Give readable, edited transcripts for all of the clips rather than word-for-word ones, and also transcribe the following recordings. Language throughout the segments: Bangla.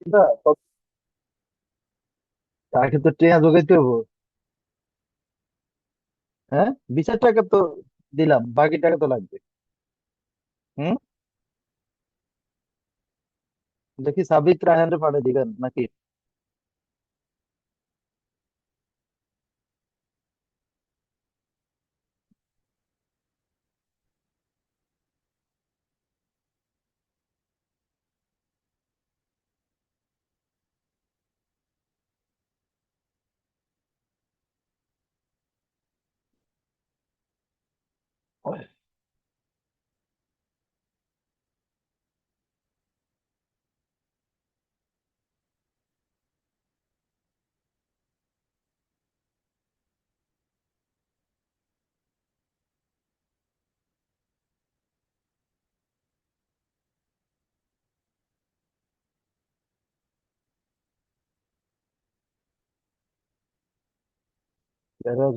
না, তাকে তো ট্রেনে যোগাইতে হবো। হ্যাঁ, 20,000 টাকা তো দিলাম, বাকি টাকা তো লাগবে। হুম। দেখি সাবিত রায়হানরে পাঠিয়ে দিবেন নাকি?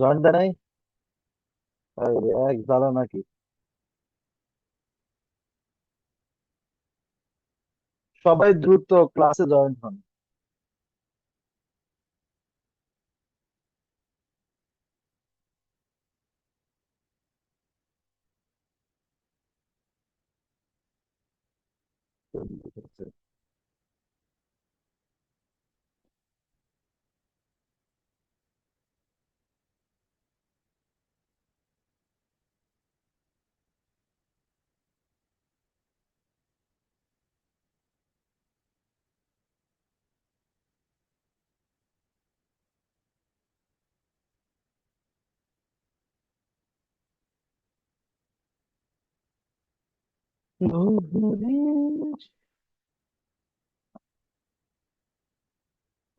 জয়েন্ট দেয় নাই? আরে, এক জ্বালা নাকি! সবাই দ্রুত ক্লাসে জয়েন হন।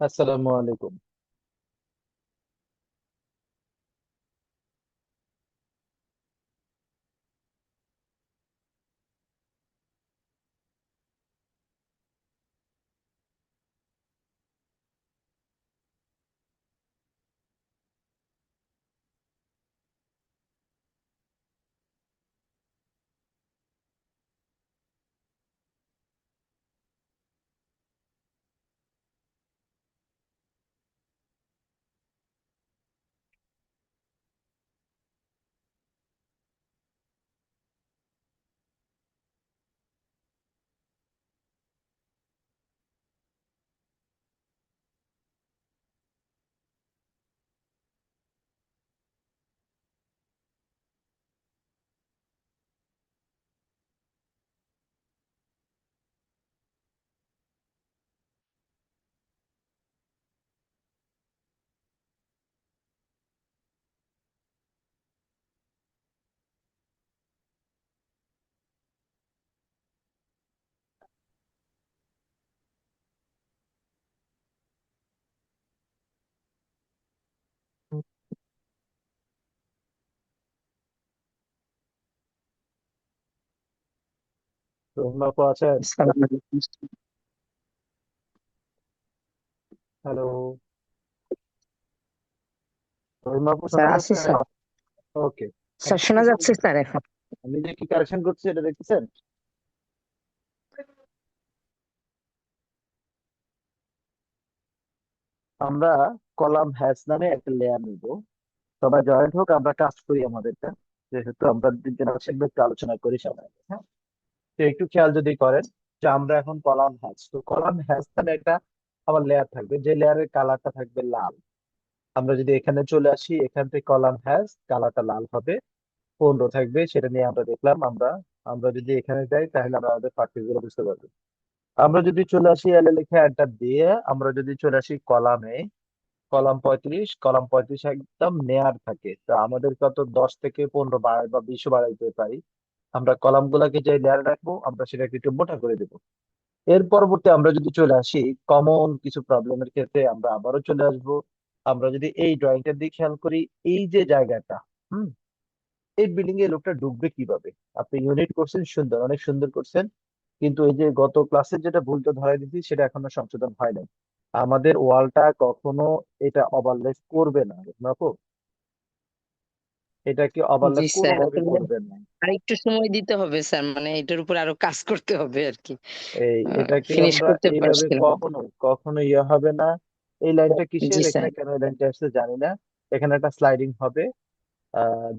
আসসালামু আলাইকুম। রহিমা আপু আছেন? আসসালামু আলাইকুম। হ্যালো। রহিমা আপু স্যার শোনা আছি যাচ্ছে? স্যার। ওকে। স্যার শোনা যাচ্ছে স্যার এখন। আমি যে কি কারেকশন করছি এটা দেখতেছেন? আমরা কলাম হ্যাশ নামে একটা লেয়ার নিব। সবাই জয়েন্ট হোক, আমরা কাজ করি আমাদেরটা। যেহেতু আমরা দুজন একসাথে একটু আলোচনা করি সবাই। হ্যাঁ, তো একটু খেয়াল যদি করেন যে আমরা এখন কলাম হ্যাশ, তো কলাম হ্যাশ নামে একটা আমার লেয়ার থাকবে, যে লেয়ারের কালারটা থাকবে লাল। আমরা যদি এখানে চলে আসি, এখান থেকে কলাম হ্যাশ কালারটা লাল হবে, 15 থাকবে, সেটা নিয়ে আমরা দেখলাম। আমরা আমরা যদি এখানে যাই তাহলে আমরা আমাদের পার্থক্য গুলো বুঝতে পারবো। আমরা যদি চলে আসি এল লিখে এন্টার দিয়ে, আমরা যদি চলে আসি কলামে, কলাম 35, কলাম 35 একদম নেয়ার থাকে, তো আমাদের কত 10 থেকে 15 বাড়াই বা 20 বাড়াইতে পারি। আমরা কলাম গুলাকে যে লেয়ার রাখবো আমরা সেটাকে একটু মোটা করে দেবো। এর পরবর্তী আমরা যদি চলে আসি কমন কিছু প্রবলেমের ক্ষেত্রে, আমরা আবারও চলে আসবো। আমরা যদি এই ড্রয়িংটার দিকে খেয়াল করি, এই যে জায়গাটা, হুম, এই বিল্ডিং এ লোকটা ঢুকবে কিভাবে? আপনি ইউনিট করছেন, সুন্দর, অনেক সুন্দর করছেন, কিন্তু এই যে গত ক্লাসের যেটা ভুলটা ধরাই দিচ্ছি সেটা এখনো সংশোধন হয় নাই। আমাদের ওয়ালটা কখনো এটা ওভারলেস করবে না, বুঝলো? এটাকে জি ওভারল্যাপ স্যার, কোনোভাবে আসলে করবেন না। আর একটু সময় দিতে হবে স্যার, মানে এটার উপর আরো কাজ করতে হবে আর কি। এটাকে ফিনিশ আমরা করতে এইভাবে পারছিলাম না। কখনো কখনো ইয়ে হবে না। এই লাইনটা কিসের, জি এখানে স্যার, কেন এই লাইনটা আসছে জানি না। এখানে একটা স্লাইডিং হবে।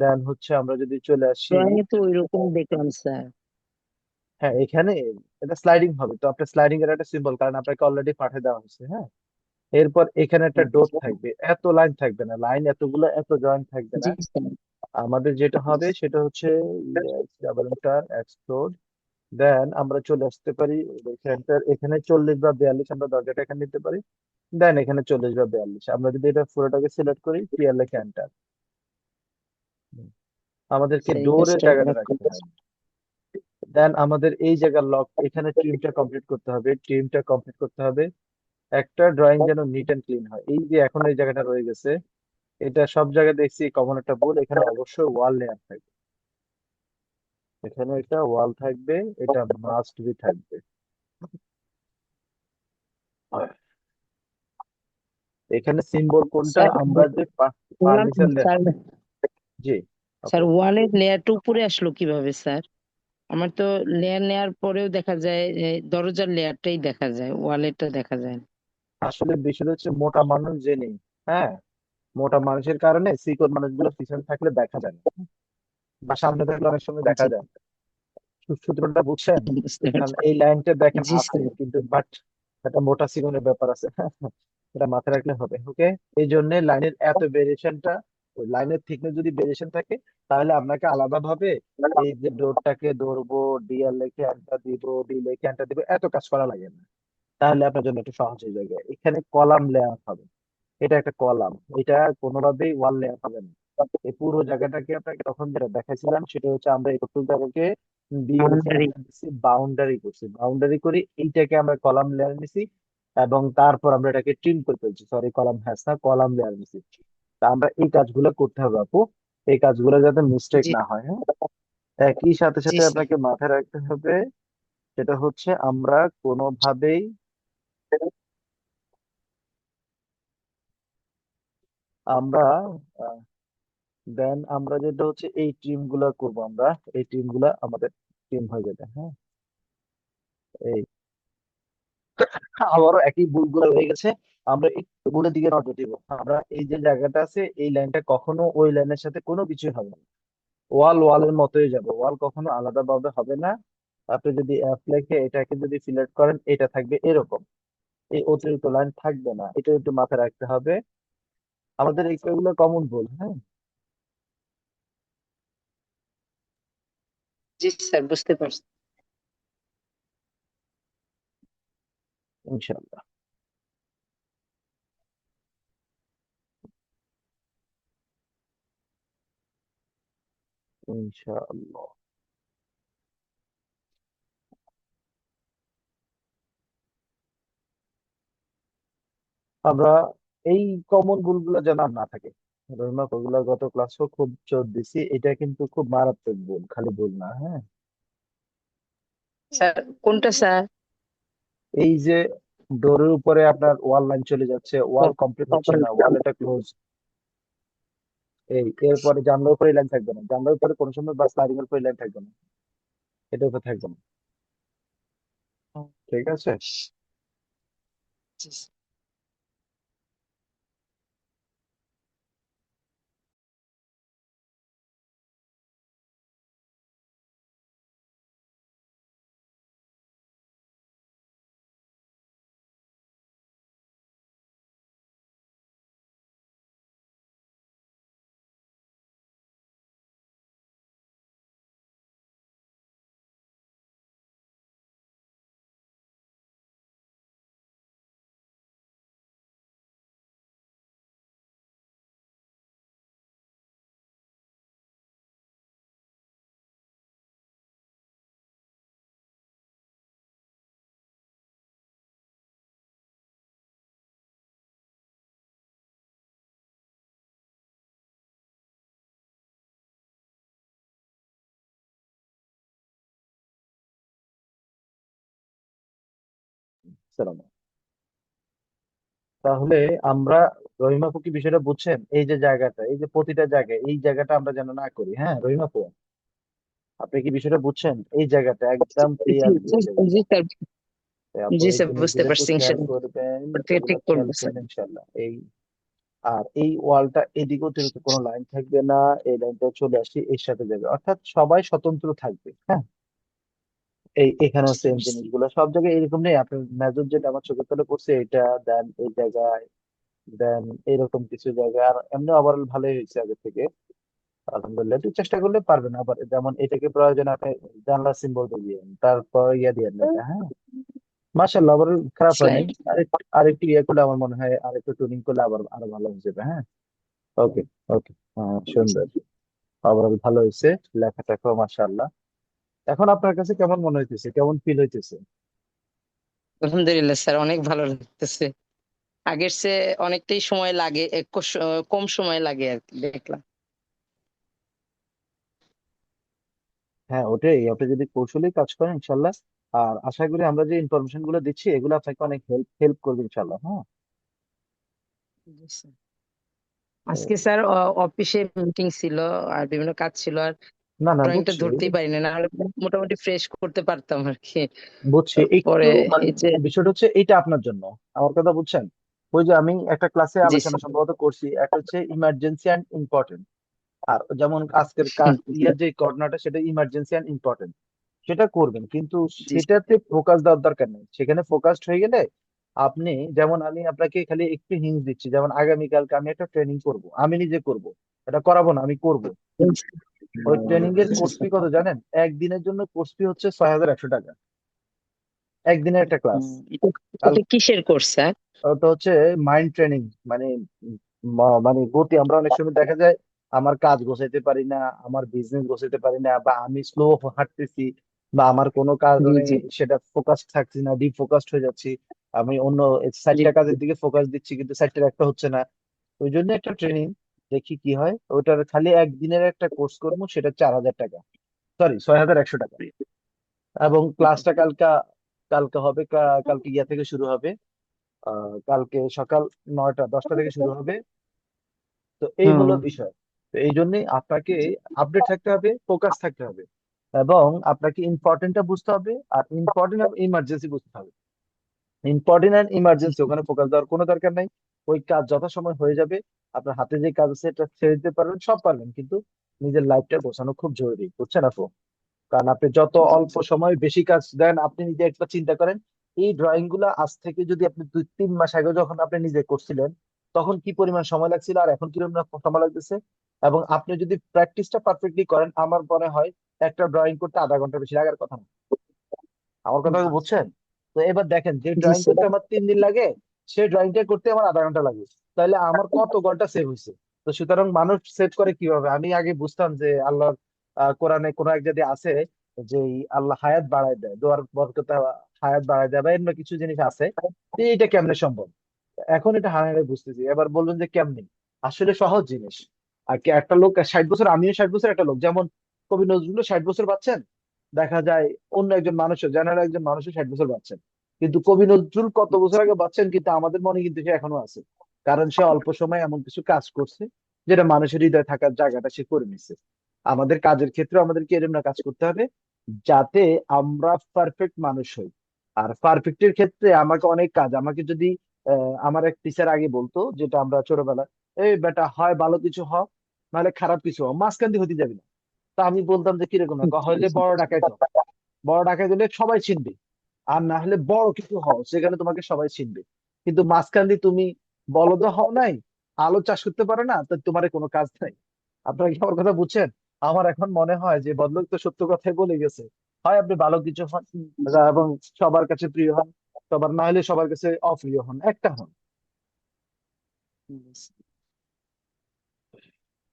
দেন হচ্ছে আমরা যদি চলে আসি, ড্রয়িং এ তো ওইরকম দেখলাম স্যার। হ্যাঁ এখানে এটা স্লাইডিং হবে, তো আপনার স্লাইডিং এর একটা সিম্বল, কারণ আপনাকে অলরেডি পাঠিয়ে দেওয়া হয়েছে, হ্যাঁ। এরপর এখানে একটা ডট থাকবে, এত লাইন থাকবে না, লাইন এতগুলো এত জয়েন্ট থাকবে না। জি স্যার। আমাদের যেটা হবে সেটা হচ্ছে ডাবল এন্টার এক্সপ্লোড। দেন আমরা চলে আসতে পারি সেন্টার, এখানে 40 বা 42 আমরা দরজাটা এখানে নিতে পারি। দেন এখানে 40 বা 42 আমরা যদি এটা পুরোটাকে সিলেক্ট করি, ক্লিয়ার লেখে এন্টার। আমাদেরকে স্যার এই ডোরের কাজটা জায়গাটা আমরা রাখতে করবো। হবে। দেন আমাদের এই জায়গার লক, এখানে ট্রিমটা কমপ্লিট করতে হবে, ট্রিমটা কমপ্লিট করতে হবে। একটা ড্রয়িং যেন নিট এন্ড ক্লিন হয়। এই যে এখন এই জায়গাটা রয়ে গেছে, এটা সব জায়গায় দেখছি কমন একটা ভুল, এখানে অবশ্যই ওয়াল লেয়ার থাকবে। এখানে একটা ওয়াল থাকবে, এটা মাস্ট বি থাকবে। এখানে সিম্বল কোনটা, স্যার আমরা যে বললাম ফার্নিচার লেয়ার। স্যার, জি স্যার আপু। ওয়ালের লেয়ারটা উপরে আসলো কিভাবে স্যার? আমার তো লেয়ার নেয়ার পরেও দেখা যায় দরজার লেয়ারটাই দেখা যায়, ওয়ালেরটা দেখা যায় না। আসলে বিষয়টা হচ্ছে মোটা মানুষ যে নেই, হ্যাঁ, মোটা মানুষের কারণে চিকন মানুষগুলো পিছনে থাকলে দেখা যায় না, বা সামনে থাকলে অনেক সময় দেখা জি, যায় না। সূত্রটা বুঝছেন? বুঝতে কারণ পারছি। এই লাইনটা দেখেন জি আছে স্যার। কিন্তু, বাট একটা মোটা চিকনের ব্যাপার আছে। এটা মাথায় রাখলে হবে, ওকে। এই জন্য লাইনের এত ভেরিয়েশনটা, লাইনের থিকনেস যদি ভেরিয়েশন থাকে, তাহলে আপনাকে আলাদা ভাবে এই যে ডোরটাকে ধরবো, ডিআর লিখে এন্টার দিব, ডি লিখে এন্টার দিব, এত কাজ করা লাগে না। তাহলে আপনার জন্য একটু সহজ হয়ে যাবে। এখানে কলাম লেয়ার হবে, এটা একটা কলাম, এটা কোনোভাবেই ওয়াল লেয়ার হবে না। এই পুরো জায়গাটাকে আপনাকে তখন যেটা দেখাইছিলাম সেটা হচ্ছে আমরা এই টোটাল জায়গাকে দিয়ে দিচ্ছি, বাউন্ডারি। আমরা দিচ্ছি বাউন্ডারি করছি, বাউন্ডারি করে এইটাকে আমরা কলাম লেয়ার নিছি, এবং তারপর আমরা এটাকে ট্রিম করে ফেলছি, সরি কলাম হ্যাস না, কলাম লেয়ার নিছি। তা আমরা এই কাজগুলো করতে হবে আপু, এই কাজগুলো যাতে মিস্টেক জি, না হয়, হ্যাঁ। একই সাথে জি সাথে স্যার। আপনাকে মাথায় রাখতে হবে, সেটা হচ্ছে আমরা কোনোভাবেই, আমরা দেন আমরা যেটা হচ্ছে এই টিম গুলা করবো, আমরা এই টিম গুলা আমাদের টিম হয়ে যাবে, হ্যাঁ। এই আবারও একই ভুলগুলো হয়ে গেছে, আমরা একটু ভুলের দিকে নজর দিব। আমরা এই যে জায়গাটা আছে, এই লাইনটা কখনো ওই লাইনের সাথে কোনো কিছুই হবে না, ওয়াল ওয়ালের মতোই যাবে, ওয়াল কখনো আলাদা ভাবে হবে না। আপনি যদি অ্যাপ লেখে এটাকে যদি সিলেক্ট করেন, এটা থাকবে এরকম, এই অতিরিক্ত লাইন থাকবে না, এটা একটু মাথায় রাখতে হবে। আমাদের এইগুলো কমন ভুল, হ্যাঁ। জি স্যার, বুঝতে পারছি। ইনশাল্লাহ। ইনশাআল্লাহ। আমরা এই কমন ভুলগুলো যেন আর না থাকে। ধরুন না, ওগুলো গত ক্লাসেও খুব জোর দিছি, এটা কিন্তু খুব মারাত্মক ভুল, খালি ভুল না, হ্যাঁ। স্যার কোনটা স্যার? এই যে ডোরের উপরে আপনার ওয়াল লাইন চলে যাচ্ছে, ওয়াল কমপ্লিট হচ্ছে না, ওয়াল এটা ক্লোজ। এই এরপরে জানলার উপরে লাইন থাকবে না, জানলার উপরে কোনো সময় বা স্লাইডিং এর উপরে লাইন থাকবে না, এটা উপরে থাকবে না, ঠিক আছে। জি সালাম। তাহলে আমরা রহিমা আপু কি বিষয়টা বুঝছেন? এই যে জায়গাটা, এই যে প্রতিটা জায়গায় এই জায়গাটা আমরা যেন না করি। হ্যাঁ রহিমা আপু, আপনি কি বিষয়টা বুঝছেন? এই জায়গাটা একদম জি ক্লিয়ার বুঝছে জি বিষয়টা। স্যার। তো আপু জি এই স্যার, বুঝতে জিনিসগুলো একটু পারছি, খেয়াল ইনশাল্লাহ করবেন, এবার থেকে এগুলো ঠিক খেয়াল করবো স্যার। করলে ইনশাল্লাহ এই, আর এই ওয়ালটা এদিকে অতিরিক্ত কোনো লাইন থাকবে না, এই লাইনটা চলে আসি এর সাথে যাবে, অর্থাৎ সবাই স্বতন্ত্র থাকবে। হ্যাঁ, এই এখানেও বুঝতে সেম পারছি। জিনিসগুলো সব জায়গায় এরকম নেই। আপনার মেজর যেটা আমার চোখে তলে পড়ছে এটা, দেন এই জায়গায়, দেন এরকম কিছু জায়গা, আর এমনি ওভারঅল ভালোই হয়েছে আগে থেকে আলহামদুলিল্লাহ। একটু চেষ্টা করলে পারবেন। আবার যেমন এটাকে প্রয়োজন আপনি জানলা সিম্বল দিয়ে তারপর ইয়ে দিয়ে এটা। হ্যাঁ, মাশাআল্লাহ, আবার খারাপ হয় নাই। স্লাইড। আরেকটু ইয়ে করলে আমার মনে হয় আরেকটু টুনিং করলে আবার আরো ভালো হয়ে যাবে। হ্যাঁ, ওকে, ওকে, সুন্দর, আবার ভালো হয়েছে। লেখাটাও মাশাআল্লাহ। এখন আপনার কাছে কেমন মনে হইতেছে, কেমন ফিল হইতেছে? আলহামদুলিল্লাহ স্যার, অনেক ভালো লাগতেছে। আগের চেয়ে অনেকটাই সময় লাগে, কম সময় লাগে আর কি দেখলাম। হ্যাঁ ওটাই, আপনি যদি কৌশলী কাজ করেন ইনশাল্লাহ। আর আশা করি আমরা যে ইনফরমেশন গুলো দিচ্ছি এগুলো আপনাকে অনেক হেল্প হেল্প করবে ইনশাল্লাহ। হ্যাঁ, জি স্যার। আজকে স্যার অফিসে মিটিং ছিল, আর বিভিন্ন কাজ ছিল, আর না না ড্রয়িংটা বুঝছি, ধরতেই পারিনি, না হলে মোটামুটি ফ্রেশ করতে পারতাম আর কি। বুঝছি একটু পরে মানে এই যে। বিষয়টা হচ্ছে এইটা আপনার জন্য, আমার কথা বুঝছেন? ওই যে আমি একটা ক্লাসে জি আলোচনা স্যার। সম্ভবত করছি, একটা হচ্ছে ইমার্জেন্সি অ্যান্ড ইম্পর্টেন্ট। আর যেমন আজকের ইয়ার যে ঘটনাটা সেটা ইমার্জেন্সি অ্যান্ড ইম্পর্টেন্ট, সেটা করবেন, কিন্তু জি সেটাতে ফোকাস দেওয়ার দরকার নেই। সেখানে ফোকাসড হয়ে গেলে আপনি, যেমন আমি আপনাকে খালি একটু হিন্ট দিচ্ছি, যেমন আগামীকালকে আমি একটা ট্রেনিং করব, আমি নিজে করব, এটা করাবো না, আমি করব। ওই ট্রেনিং এর কোর্স ফি কত জানেন? একদিনের জন্য কোর্স ফি হচ্ছে 6100 টাকা, একদিনের একটা ক্লাস। এটা কাল এটা কিসের কোর্স স্যার? ওটা হচ্ছে মাইন্ড ট্রেনিং, মানে মানে গতি। আমরা অনেক সময় দেখা যায় আমার কাজ গোছাইতে পারি না, আমার বিজনেস গোছাইতে পারি না, বা আমি স্লো হাঁটতেছি, বা আমার কোনো জি কারণে জি সেটা ফোকাস থাকছি না, ডিফোকাসড হয়ে যাচ্ছি। আমি অন্য জি। 4টা কাজের দিকে ফোকাস দিচ্ছি কিন্তু 4টার একটা হচ্ছে না। ওই জন্য একটা ট্রেনিং, দেখি কি হয়। ওটার খালি একদিনের একটা কোর্স করবো, সেটা 4000 টাকা, সরি 6100 টাকা। এবং ক্লাসটা কালকে, কালকে হবে কালকে ইয়া থেকে শুরু হবে। কালকে সকাল 9টা 10টা থেকে শুরু হবে। তো এই হলো হুম। বিষয়। তো এই জন্যই আপনাকে আপডেট থাকতে হবে, ফোকাস থাকতে হবে, এবং আপনাকে ইম্পর্টেন্টটা বুঝতে হবে, আর ইম্পর্টেন্ট আর ইমার্জেন্সি বুঝতে হবে। ইম্পর্টেন্ট অ্যান্ড ইমার্জেন্সি ওখানে ফোকাস দেওয়ার কোনো দরকার নাই। ওই কাজ যথাসময় হয়ে যাবে। আপনার হাতে যে কাজ আছে এটা ছেড়ে দিতে পারবেন, সব পারবেন, কিন্তু নিজের লাইফটা গোছানো খুব জরুরি, বুঝছেন আপু? কারণ আপনি যত অল্প সময় বেশি কাজ দেন, আপনি নিজে একটা চিন্তা করেন, এই ড্রয়িং গুলা আজ থেকে যদি আপনি 2-3 মাস আগে যখন আপনি নিজে করছিলেন তখন কি পরিমাণ সময় লাগছিল, আর এখন কিরকম সময় লাগতেছে। এবং আপনি যদি প্র্যাকটিসটা পারফেক্টলি করেন, আমার মনে হয় একটা ড্রয়িং করতে আধা ঘন্টা বেশি লাগার কথা না। আমার কথা বুঝছেন? তো এবার দেখেন, যে জি ড্রয়িং করতে স্যার। আমার 3 দিন লাগে, সেই ড্রয়িংটা করতে আমার আধা ঘন্টা লাগে, তাহলে আমার কত ঘন্টা সেভ হয়েছে। তো সুতরাং মানুষ সেভ করে কিভাবে? আমি আগে বুঝতাম যে আল্লাহর কোরআনে কোন এক জায়গায় আছে যে আল্লাহ হায়াত বাড়ায় দেয়, দোয়ার বরকতে হায়াত বাড়ায় দেয়, বা এমন কিছু জিনিস আছে। তো এটা কেমনে সম্ভব? এখন এটা হারাহারি বুঝতেছি। এবার বলবেন যে কেমনে? আসলে সহজ জিনিস। আর কি, একটা লোক 60 বছর, আমিও 60 বছর, একটা লোক যেমন কবি নজরুল 60 বছর বাঁচছেন, দেখা যায় অন্য একজন মানুষও, জেনারেল একজন মানুষও 60 বছর বাঁচছেন। কিন্তু কবি নজরুল কত বছর আগে বাঁচছেন, কিন্তু আমাদের মনে কিন্তু সে এখনো আছে। কারণ সে অল্প সময় এমন কিছু কাজ করছে যেটা মানুষের হৃদয়ে থাকার জায়গাটা সে করে নিছে। আমাদের কাজের ক্ষেত্রে আমাদেরকে এরকম না কাজ করতে হবে যাতে আমরা পারফেক্ট মানুষ হই। আর পারফেক্টের ক্ষেত্রে আমাকে অনেক কাজ, আমাকে যদি আমার এক টিচার আগে বলতো, যেটা আমরা ছোটবেলায়, এই বেটা হয় ভালো কিছু হ, নাহলে খারাপ কিছু হ, মাঝখান দিয়ে হতে যাবি না। তা আমি বলতাম যে কিরকম, হইলে বড় ডাকাইত হ, বড় ডাকাইত হলে সবাই চিনবে। আর না হলে বড় কিছু হও, সেখানে তোমাকে সবাই চিনবে। কিন্তু মাঝখান দিয়ে তুমি বলদ হও নাই, আলো চাষ করতে পারো না, তো তোমার কোনো কাজ নাই। আপনারা কি আমার কথা বুঝছেন? আমার এখন মনে হয় যে ভদ্রলোক তো সত্য কথাই বলে গেছে। হয় আপনি ভালো কিছু হন এবং সবার কাছে প্রিয় হন, সবার না হলে সবার কাছে অপ্রিয় হন, একটা হন।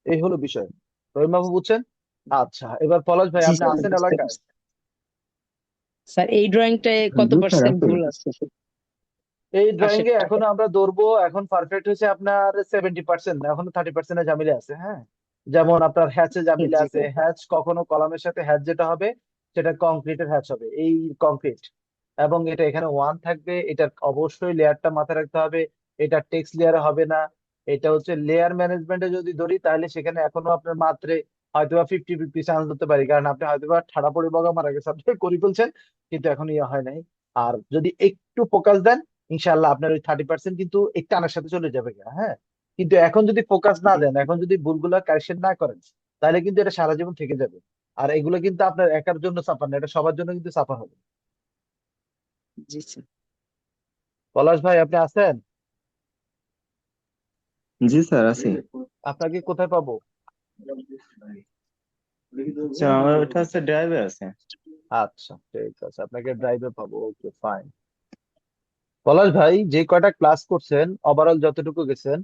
এই হলো বিষয়। রহিম বাবু বুঝছেন? আচ্ছা, এবার পলাশ ভাই জি আপনি স্যার, আছেন বুঝতে এলাকায়? পারছি। স্যার এই ড্রয়িংটায় কত জি স্যার, পার্সেন্ট আছে। ভুল আছে? এই ড্রয়িং এ আশাটা। এখনো আমরা ধরবো, এখন পারফেক্ট হয়েছে আপনার 70%, এখনো 30% ঝামেলা আছে। হ্যাঁ, যেমন আপনার হ্যাচে ঝামেলা জি আছে। হ্যাচ কখনো কলামের সাথে হ্যাচ যেটা হবে সেটা কংক্রিটের হ্যাচ হবে, এই কংক্রিট। এবং এটা এখানে ওয়ান থাকবে, এটা অবশ্যই লেয়ারটা মাথায় রাখতে হবে, এটা টেক্সট লেয়ারে হবে না। এটা হচ্ছে লেয়ার ম্যানেজমেন্টে যদি ধরি, তাহলে সেখানে এখনো আপনার মাত্রে হয়তোবা 50-50 চান্স ধরতে পারি, কারণ আপনি হয়তোবা ঠাড়া পড়ে বগা মারা গেছে আপনি করে ফেলছেন, কিন্তু এখন ইয়ে হয় নাই। আর যদি একটু ফোকাস দেন, ইনশাল্লাহ আপনার ওই 30% কিন্তু একটু আনার সাথে চলে যাবে গা, হ্যাঁ। কিন্তু এখন যদি ফোকাস না জি দেন, এখন যদি ভুলগুলো কারেকশন না করেন, তাহলে কিন্তু এটা সারা জীবন থেকে যাবে। আর এগুলো কিন্তু আপনার একার জন্য সাফার না, এটা সবার জন্য কিন্তু সাফার হবে। জি স্যার। পলাশ ভাই, আপনি আছেন? জি স্যার, আছি। আপনাকে কোথায় পাবো? স্যার আমার ওটা হচ্ছে ড্রাইভে আছে। আচ্ছা, ঠিক আছে, আপনাকে ড্রাইভে পাবো, ওকে ফাইন। পলাশ ভাই, যে কয়টা ক্লাস করছেন, ওভারঅল যতটুকু গেছেন,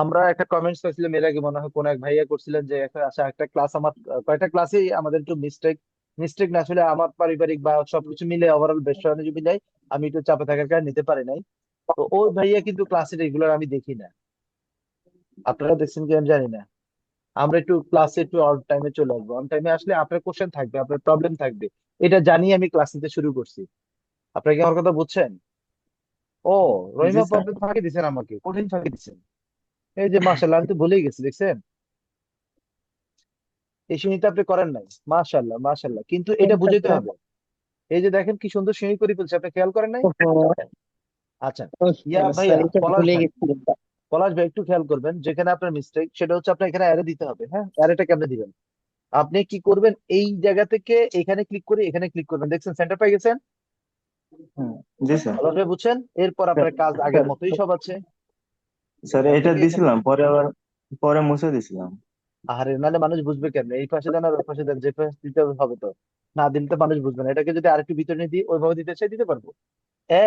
আমরা একটা কমেন্টস পাইছিলাম এর আগে, মনে হয় কোন এক ভাইয়া করছিলেন যে আচ্ছা একটা ক্লাস আমার, কয়টা ক্লাসেই আমাদের একটু মিস্টেক, মিস্টেক না আসলে আমার পারিবারিক বা সবকিছু মিলে ওভারঅল বেশ কিছু মিলাই আমি একটু চাপে থাকার কারণে নিতে পারি নাই। তো ওই ভাইয়া কিন্তু ক্লাসে রেগুলার আমি দেখি না, আপনারা দেখছেন কি আমি জানি না। আমরা একটু ক্লাসে একটু অন টাইমে চলে আসবো, অন টাইমে আসলে আপনার কোশ্চেন থাকবে, আপনার প্রবলেম থাকবে, এটা জানিয়ে আমি ক্লাস নিতে শুরু করছি। আপনারা কি আমার কথা বুঝছেন? ও, জি রহিমা স্যার। আপনি ফাঁকি দিচ্ছেন, আমাকে কঠিন ফাঁকি দিচ্ছেন। এই যে মাশাল্লাহ, আমি তো ভুলেই গেছি, দেখছেন? এই সিঁড়িটা আপনি করেন নাই, মাশাল্লাহ মাশাল্লাহ, কিন্তু এটা বুঝাইতে হবে। এই যে দেখেন কি সুন্দর সিঁড়ি করে ফেলছে, আপনি খেয়াল করেন নাই? আচ্ছা, ইয়া ভাইয়া, স্যার এটা পলাশ ভুলে ভাই, গেছিলাম। পলাশ ভাই একটু খেয়াল করবেন, যেখানে আপনার মিস্টেক সেটা হচ্ছে আপনার এখানে অ্যারে দিতে হবে, হ্যাঁ। অ্যারেটা কেমনে দিবেন? আপনি কি করবেন, এই জায়গা থেকে এখানে ক্লিক করে এখানে ক্লিক করবেন, দেখছেন সেন্টার পেয়ে গেছেন? হুম, জি স্যার। পলাশ ভাই বুঝছেন? এরপর স্যার আপনার কাজ আগের স্যার মতোই সব আছে। স্যার এখান এটা থেকে এখানে, দিছিলাম, পরে আবার পরে মুছে দিছিলাম। আরে নাহলে মানুষ বুঝবে কেমনে? এই পাশে দেন আর ওই পাশে দেন, যে পাশে দিতে হবে তো, না দিলে তো মানুষ বুঝবে না। এটাকে যদি আরেকটু ভিতরে নিয়ে দিই, ওইভাবে দিতে চাই দিতে পারবো।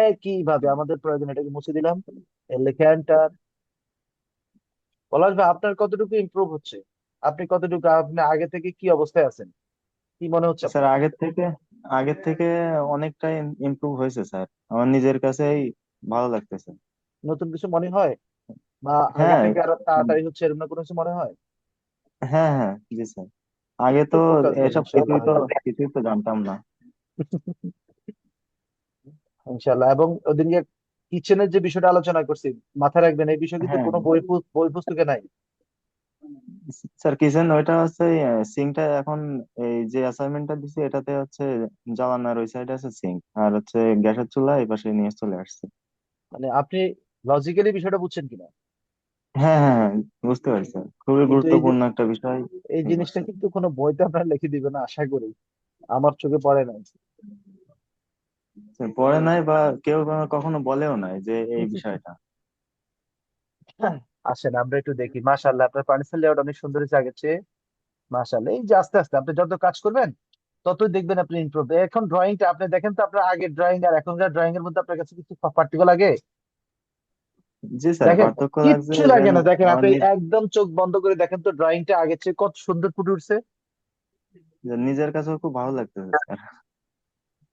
একই ভাবে আমাদের প্রয়োজন, এটাকে মুছে দিলাম, এর লিখে এন্টার। পলাশ ভাই, আপনার কতটুকু ইমপ্রুভ হচ্ছে? আপনি কতটুকু, আপনি আগে থেকে কি অবস্থায় আছেন, কি মনে হচ্ছে স্যার আপনার? আগের থেকে অনেকটাই ইমপ্রুভ হয়েছে স্যার, আমার নিজের কাছেই ভালো লাগতেছে। নতুন কিছু মনে হয়, বা আগে হ্যাঁ। থেকে আরো উম, তাড়াতাড়ি হচ্ছে, এরকম কোনো কিছু মনে হয়? হ্যাঁ হ্যাঁ, জি স্যার। আগে একটু তো ফোকাস দেন, এসব ইনশাল্লাহ হয়ে যাবে। কিছুই তো জানতাম না। ইনশাল্লাহ। এবং ওদিনকে কিচেনের যে বিষয়টা আলোচনা করছি, মাথায় রাখবেন এই বিষয় কিন্তু হ্যাঁ কোনো বই পুস্তকে নাই। স্যার, কিচেন ওইটা হচ্ছে সিঙ্কটা এখন, এই যে অ্যাসাইনমেন্টটা দিছি এটাতে হচ্ছে জ্বালানার ওই সাইডে আছে সিঙ্ক, আর হচ্ছে গ্যাসের চুলা এই পাশে নিয়ে চলে আসছে। মানে আপনি লজিক্যালি বিষয়টা বুঝছেন কিনা? হ্যাঁ হ্যাঁ হ্যাঁ, বুঝতে পারছি স্যার, খুবই কিন্তু এই যে গুরুত্বপূর্ণ একটা বিষয় এই নিয়ে জিনিসটা আসছে। কিন্তু কোনো বইতে আপনার লিখে দিবে না আশা করি, আমার চোখে পড়ে নাই। স্যার, পড়ে নাই বা কেউ কখনো বলেও নাই যে এই বিষয়টা। আসেন আমরা একটু দেখি, মাশাআল্লাহ আপনার ফার্নিচার লেআউট অনেক সুন্দর হয়েছে আগের চেয়ে। মাশাআল্লাহ, এই যে আস্তে আস্তে আপনি যত কাজ করবেন, ততই দেখবেন আপনি ইমপ্রুভ। এখন ড্রয়িংটা আপনি দেখেন তো, আপনার আগের ড্রয়িং আর এখনকার ড্রয়িং এর মধ্যে আপনার কাছে কিছু পার্থক্য লাগে? জি স্যার, দেখেন, পার্থক্য লাগছে, কিচ্ছু লাগে ইভেন না। দেখেন আমার আপনি একদম চোখ বন্ধ করে দেখেন তো, ড্রয়িংটা আগের চেয়ে কত সুন্দর ফুটে উঠছে। নিজের কাছেও খুব ভালো লাগতেছে স্যার।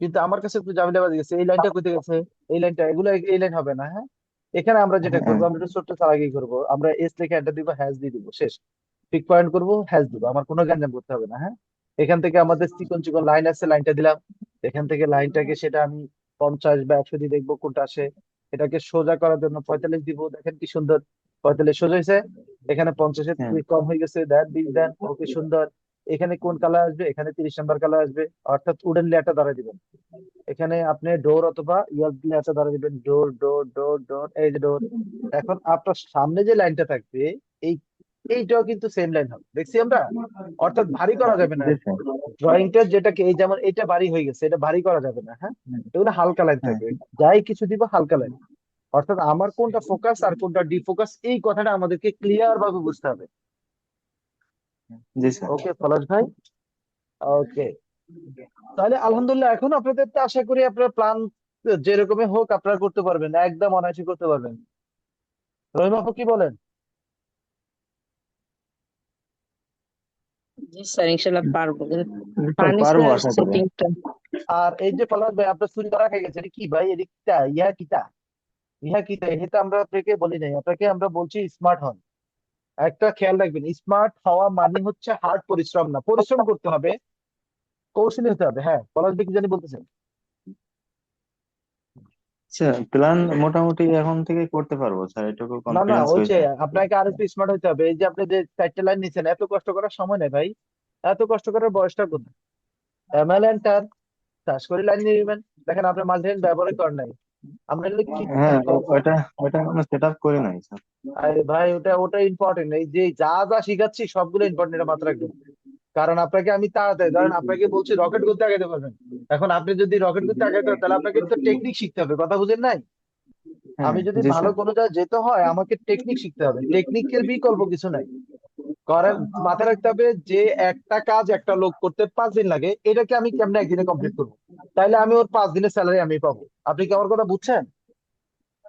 কিন্তু আমার কাছে একটু ঝামেলা বাজে গেছে, এই লাইনটা কোথায় গেছে, এই লাইনটা, এগুলো এই লাইন হবে না, হ্যাঁ। এখানে আমরা যেটা হ্যাঁ করবো, আমরা একটু ছোট্ট চালাকি করবো, আমরা এস লিখে এন্টার দিব, হ্যাশ দিয়ে দিব, শেষ। পিক পয়েন্ট করবো, হ্যাশ দিব, আমার কোনো গ্যাঞ্জাম করতে হবে না, হ্যাঁ। এখান থেকে আমাদের চিকন চিকন লাইন আছে, লাইনটা দিলাম। এখান থেকে লাইনটাকে সেটা আমি 50 বা 100 দিয়ে দেখবো কোনটা আসে। এটাকে সোজা করার জন্য 45 দিব, দেখেন কি সুন্দর, 45 সোজা হয়েছে। এখানে 50-এর হ্যাঁ থেকে কম হয়ে গেছে, দেন 20 দেন, ওকে সুন্দর। এখানে কোন কালার আসবে, এখানে 30 নম্বর কালার আসবে, অর্থাৎ উডেন লেয়ারটা ধরে দিবেন। এখানে আপনি ডোর অথবা ইয়ার লেয়ারটা ধরে দিবেন, ডোর ডোর ডোর ডোর, এই যে ডোর। এখন আপনার সামনে যে লাইনটা থাকবে, এই এইটাও কিন্তু সেম লাইন হবে, দেখছি আমরা। অর্থাৎ ভারী করা যাবে না জি আর কি। স্যার। ড্রয়িংটা যেটাকে, এই যেমন এটা ভারী হয়ে গেছে, এটা ভারী করা যাবে না, হ্যাঁ। এগুলো হালকা লাইন হ্যাঁ, থাকবে, যাই কিছু দিব হালকা লাইন। অর্থাৎ আমার কোনটা ফোকাস আর কোনটা ডিফোকাস, এই কথাটা আমাদেরকে ক্লিয়ার ভাবে বুঝতে হবে। জি স্যার। ওকে পলাশ ভাই, ওকে। তাহলে আলহামদুলিল্লাহ, এখন আপনাদের তো আশা করি আপনার প্ল্যান যেরকমই হোক আপনারা করতে পারবেন, একদম অনায়াসে করতে পারবেন। রহিম আপু কি বলেন? জি স্যার, ইনশাল্লাহ পারবো, কিন্তু জি স্যার, পারবো ফার্নিচার আশা করি। সেটিংটা। আর এই যে পলাশ ভাই, আপনার চুরি করা হয়ে গেছে, এটা কি ভাই, এদিকটা ইহা কিতা, ইহা কিতা, এটা আমরা আপনাকে বলি নাই, আপনাকে আমরা বলছি স্মার্ট হন। একটা খেয়াল রাখবেন, স্মার্ট হওয়া মানে হচ্ছে হার্ড পরিশ্রম না, পরিশ্রম করতে হবে, কৌশলী হতে হবে, হ্যাঁ। পলাশ ভাই কি জানি বলতেছেন? আচ্ছা, প্ল্যান মোটামুটি এখন থেকে করতে পারবো স্যার, এটুকু না না, কনফিডেন্স ওই যে হয়েছে। আপনাকে আরো একটু স্মার্ট হতে হবে। এই যে আপনি যে 4টে লাইন নিচ্ছেন, এত কষ্ট করার সময় নেই ভাই। এত কষ্ট করার বয়সটা কোথায়? এমএল এন্টার চাষ করে লাইন নিয়ে নেবেন। দেখেন আপনি মাল্টিলাইন ব্যবহারই করেন নাই। আমরা এগুলো হ্যাঁ, কিচ্ছু ওটা ওটা এখনো সেট আপ করি নাই স্যার। আরে ভাই, ওটা ওটা ইম্পর্টেন্ট। এই যে যা যা শিখাচ্ছি সবগুলো ইম্পর্টেন্ট, এটা মাথায় রাখবেন। কারণ আপনাকে আমি তাড়াতাড়ি, ধরেন আপনাকে বলছি রকেট করতে আগাইতে পারবেন। এখন আপনি যদি রকেট করতে আগাইতে হয়, তাহলে আপনাকে তো টেকনিক শিখতে হবে, কথা বুঝেন নাই? হ্যাঁ, আমি যদি জি ভালো স্যার। কোনো জায়গায় যেতে হয়, আমাকে টেকনিক শিখতে হবে। টেকনিকের বিকল্প কিছু নাই। করেন, মাথায় রাখতে হবে যে একটা কাজ একটা লোক করতে 5 দিন লাগে, এটাকে আমি কেমনে একদিনে কমপ্লিট করবো? তাইলে আমি ওর 5 দিনের স্যালারি আমি পাবো। আপনি কি আমার কথা বুঝছেন?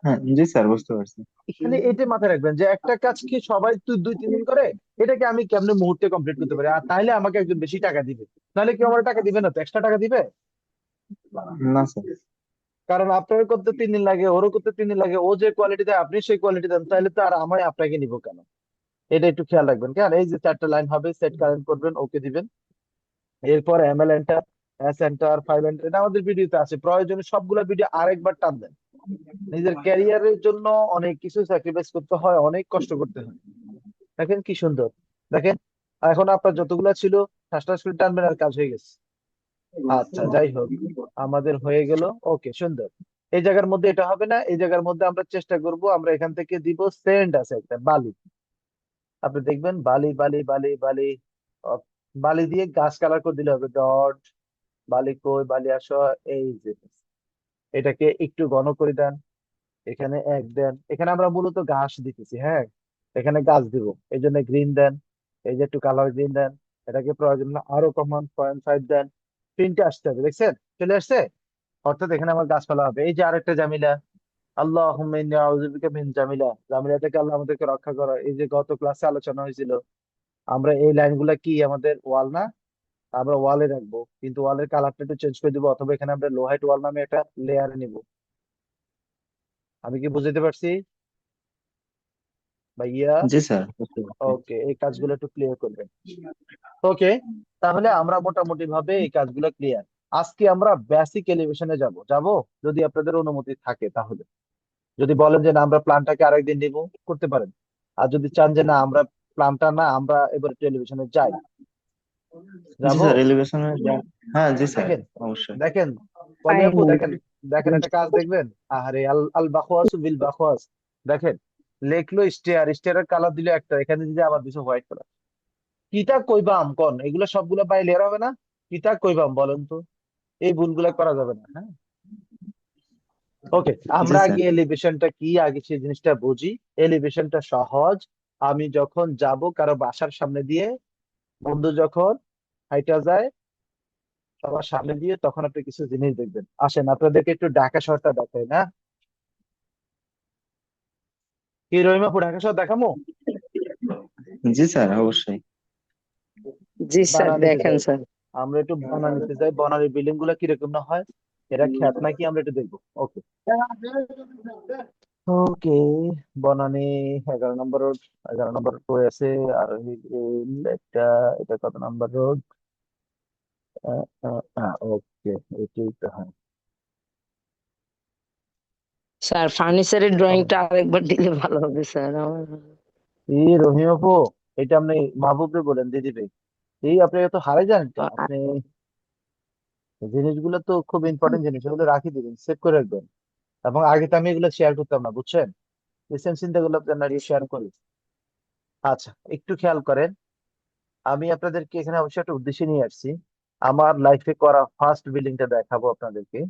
হ্যাঁ, জি স্যার, বুঝতে পারছি। এখানে এটা মাথায় রাখবেন যে একটা কাজ কি সবাই 2-3 দিন করে, এটাকে আমি কেমনে মুহূর্তে কমপ্লিট করতে পারি, আর তাইলে আমাকে একজন বেশি টাকা দিবে। নাহলে কেউ আমার টাকা দিবে না, তো এক্সট্রা টাকা দিবে। না স্যার। কারণ আপনার করতে 3 দিন লাগে, ওরও করতে 3 দিন লাগে। ও যে কোয়ালিটি দেয় আপনি সেই কোয়ালিটি দেন, তাহলে তো আর আমি আপনাকে নিব কেন? এটা একটু খেয়াল রাখবেন। কেন, এই যে 4টে লাইন হবে, সেট কারেন্ট করবেন, ওকে দিবেন। এরপর ML enter, S enter, five enter, এটা আমাদের ভিডিওতে আছে। প্রয়োজনে সবগুলো ভিডিও আরেকবার টান দেন। নিজের ক্যারিয়ারের জন্য অনেক কিছু স্যাক্রিফাইস করতে হয়, অনেক কষ্ট করতে হয়। দেখেন কি সুন্দর। দেখেন, এখন আপনার যতগুলা ছিল ঠাস ঠাস করে টানবেন, আর কাজ হয়ে গেছে। আচ্ছা, যাই হোক, আমাদের হয়ে গেল। ওকে, সুন্দর। এই জায়গার মধ্যে এটা হবে না, এই জায়গার মধ্যে আমরা চেষ্টা করব, আমরা এখান থেকে দিব সেন্ড আছে একটা বালি। আপনি দেখবেন বালি বালি বালি বালি। আহ, বালি দিয়ে গাছ কালার করে দিলে হবে। ডট বালি, কই বালি আসো। এই যে এটাকে একটু ঘন করে দেন। এখানে এক দেন, এখানে আমরা মূলত ঘাস দিতেছি, হ্যাঁ। এখানে গাছ দিব, এই জন্য গ্রিন দেন। এই যে একটু কালার গ্রিন দেন। এটাকে প্রয়োজন হলে আরো কমান 0.5 দেন। প্রিন্টে আসতে হবে, দেখছেন? চলে আসছে। অর্থাৎ এখানে আমার গাছপালা হবে। এই যে আরেকটা জামিলা। আল্লাহুম্মা ইন্নী আউযু বিকা মিন জামিলা, জামিলা থেকে আল্লাহ আমাদেরকে রক্ষা করো। এই যে গত ক্লাসে আলোচনা হয়েছিল, আমরা এই লাইনগুলা কি আমাদের ওয়াল না, আমরা ওয়ালে রাখবো, কিন্তু ওয়ালের কালারটা একটু চেঞ্জ করে দিব, অথবা এখানে আমরা লো হাইট ওয়াল নামে একটা লেয়ারে নিব। আমি কি বুঝতে পারছি ভাইয়া? জি স্যার, বুঝতে পারছি। ওকে, এই কাজগুলো একটু ক্লিয়ার করবেন। ওকে, তাহলে আমরা মোটামুটি ভাবে এই কাজগুলো ক্লিয়ার। আজকে আমরা বেসিক এলিভেশনে যাব যাব, যদি আপনাদের অনুমতি থাকে তাহলে। যদি বলেন যে না আমরা প্ল্যানটাকে আরেকদিন নিব, করতে পারেন। আর যদি চান যে না আমরা প্ল্যানটা না, আমরা এবার টেলিভিশনে যাই, জি যাব। স্যার, এলিভেশনে। হ্যাঁ, জি স্যার, দেখেন, অবশ্যই। দেখেন পলি ফাইন। আপু, দেখেন, দেখেন একটা কাজ দেখবেন। আরে আল আল বাখওয়াস বিল বাখওয়াস। দেখেন, লেখলো স্টেয়ার, স্টেয়ারের কালার দিলে একটা, এখানে দিলে আবার দিছে হোয়াইট কালার। কিতা কইবাম কোন, এগুলো সবগুলো বাই লেয়ার হবে না? কিতা কইবাম বলেন তো? এই ভুলগুলা করা যাবে না, হ্যাঁ। ওকে, জি আমরা স্যার। আগে এলিভেশনটা কি, আগে সেই জিনিসটা বুঝি। এলিভেশনটা সহজ। আমি যখন যাব কারো বাসার সামনে দিয়ে, বন্ধু যখন হাইটা যায় সবার সামনে দিয়ে, তখন আপনি কিছু জিনিস দেখবেন। আসেন আপনাদেরকে একটু ঢাকা শহরটা দেখাই না। কি রহিমাপুর, ঢাকা শহর দেখামো? জি স্যার, অবশ্যই। জি স্যার, বানানিতে দেখেন যাই। স্যার। আমরা একটু বানানিতে যাই, বনানীর বিল্ডিং গুলা কিরকম না হয়, এরা খ্যাত নাকি, আমরা একটু দেখবো। ওকে। ওকে, বনানী 11 নম্বর রোড। 11 নম্বর রোড আছে। আর এটা, এটা কত নাম্বার রোড? ওকে, এটাই তো, হ্যাঁ। স্যার, ফার্নিচারের ড্রয়িংটা আরেকবার দিলে ভালো হবে স্যার আমার। এই রহিম আপু, এটা আপনি মাহবুবরে বলেন, দিদি ভাই। এই আপনি এত হারাই জানেন কেন আপনি? জিনিসগুলো তো খুব ইম্পর্টেন্ট জিনিস, এগুলো রাখি দিবেন, সেভ করে রাখবেন। এবং আগে তো আমি এগুলো শেয়ার করতাম না, বুঝছেন? রিসেন্ট চিন্তাগুলো আপনার শেয়ার করি। আচ্ছা, একটু খেয়াল করেন। আমি আপনাদেরকে এখানে অবশ্যই একটা উদ্দেশ্যে নিয়ে আসছি। আমার লাইফে করা ফার্স্ট বিল্ডিংটা দেখাবো আপনাদেরকে।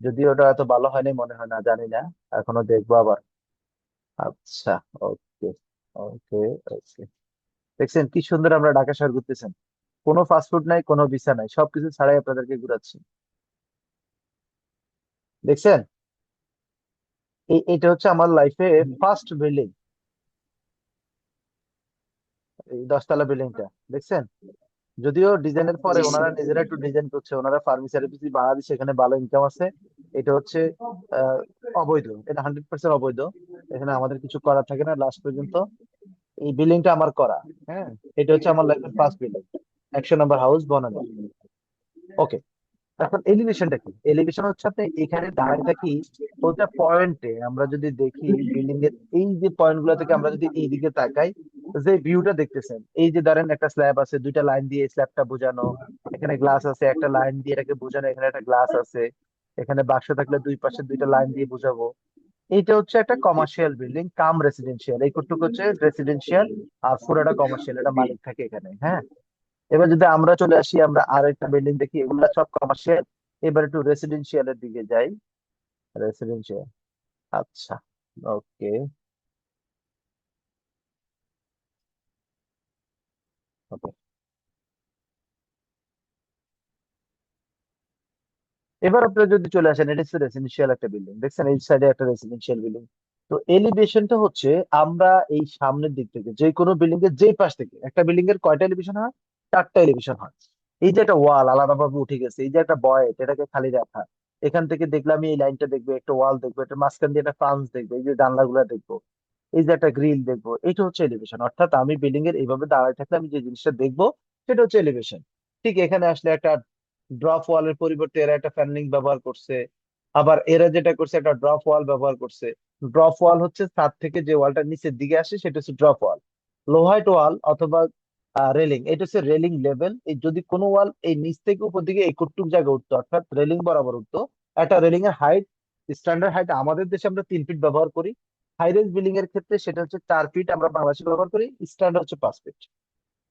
যদিও ওটা এত ভালো হয়নি মনে হয়, না জানি না, এখনো দেখবো আবার। আচ্ছা, ওকে, ওকে, ওকে। দেখছেন কি সুন্দর আমরা ঢাকা শহর ঘুরতেছেন। কোনো ফাস্টফুড নাই, কোনো ভিসা নাই, সবকিছু ছাড়াই আপনাদেরকে ঘুরাচ্ছি। দেখছেন? এটা হচ্ছে আমার লাইফে ফার্স্ট বিল্ডিং। এই 10 তলা বিল্ডিংটা দেখছেন? যদিও ডিজাইনের পরে জি ওনারা স্যার। নিজেরা একটু ডিজাইন করছে, ওনারা ফার্নিচার পিসি বাড়া দিচ্ছে, এখানে ভালো ইনকাম আছে। এটা হচ্ছে আহ, অবৈধ, এটা 100% অবৈধ। এখানে আমাদের কিছু করার থাকে না লাস্ট পর্যন্ত। এই বিল্ডিংটা আমার করা, হ্যাঁ। এটা হচ্ছে আমার লাইফের ফার্স্ট বিল্ডিং, 100 নম্বর হাউস বনানী। ওকে, এখন এলিভেশনটা কি? এলিভেশন হচ্ছে আপনি এখানে দাঁড়ায় থাকি ওটা পয়েন্টে, আমরা যদি দেখি বিল্ডিং এর এই যে পয়েন্ট গুলো থেকে আমরা যদি এই দিকে তাকাই, যে ভিউটা দেখতেছেন, এই যে ধরেন একটা স্ল্যাব আছে, দুইটা লাইন দিয়ে স্ল্যাবটা বোঝানো, এখানে গ্লাস আছে, একটা লাইন দিয়ে এটাকে বোঝানো, এখানে একটা গ্লাস আছে, এখানে বাক্স থাকলে দুই পাশে দুইটা লাইন দিয়ে বোঝাবো। এইটা হচ্ছে একটা কমার্শিয়াল বিল্ডিং কাম রেসিডেন্সিয়াল, এইটুকু হচ্ছে রেসিডেন্সিয়াল, আর পুরোটা কমার্শিয়াল, এটা মালিক থাকে এখানে, হ্যাঁ। এবার যদি আমরা চলে আসি, আমরা আর একটা বিল্ডিং দেখি, এগুলো সব কমার্শিয়াল। এবার একটু রেসিডেন্সিয়াল এর দিকে যাই। রেসিডেন্সিয়াল, আচ্ছা, ওকে, ওকে। এবার আপনি যদি চলে আসেন, এটা হচ্ছে রেসিডেন্সিয়াল একটা বিল্ডিং, দেখছেন এই সাইডে একটা রেসিডেন্সিয়াল বিল্ডিং। তো এলিভেশনটা হচ্ছে আমরা এই সামনের দিক থেকে যে কোনো বিল্ডিং এর যেই পাশ থেকে, একটা বিল্ডিং এর কয়টা এলিভেশন হয়? চারটা এলিভেশন হয়। এই যে একটা ওয়াল আলাদাভাবে উঠে গেছে, এই যে একটা বয়েট, এটাকে খালি রাখা, এখান থেকে দেখলে আমি এই লাইনটা দেখবো, একটা ওয়াল দেখবো, একটা মাঝখান দিয়ে একটা ফ্রান্স দেখবো, এই যে জানলাগুলো দেখবো, এই যে একটা গ্রিল দেখবো, এটা হচ্ছে এলিভেশন। অর্থাৎ আমি বিল্ডিং এর এইভাবে দাঁড়ায় থাকলে আমি যে জিনিসটা দেখবো সেটা হচ্ছে এলিভেশন। ঠিক এখানে আসলে একটা ড্রপ ওয়ালের পরিবর্তে এরা একটা প্যানেলিং ব্যবহার করছে। আবার এরা যেটা করছে, একটা ড্রপ ওয়াল ব্যবহার করছে। ড্রপ ওয়াল হচ্ছে ছাদ থেকে যে ওয়ালটা নিচের দিকে আসে সেটা হচ্ছে ড্রপ ওয়াল। লোহাইট ওয়াল অথবা রেলিং, এটা হচ্ছে রেলিং লেভেল। এই যদি কোনো ওয়াল এই নিচ থেকে উপর দিকে একটুক জায়গা উঠতো, অর্থাৎ রেলিং বরাবর উঠতো, একটা রেলিং এর হাইট, স্ট্যান্ডার্ড হাইট আমাদের দেশে আমরা 3 ফিট ব্যবহার করি। হাই রেঞ্জ বিল্ডিং এর ক্ষেত্রে সেটা হচ্ছে 4 ফিট আমরা বাংলাদেশে ব্যবহার করি, স্ট্যান্ডার্ড হচ্ছে 5 ফিট।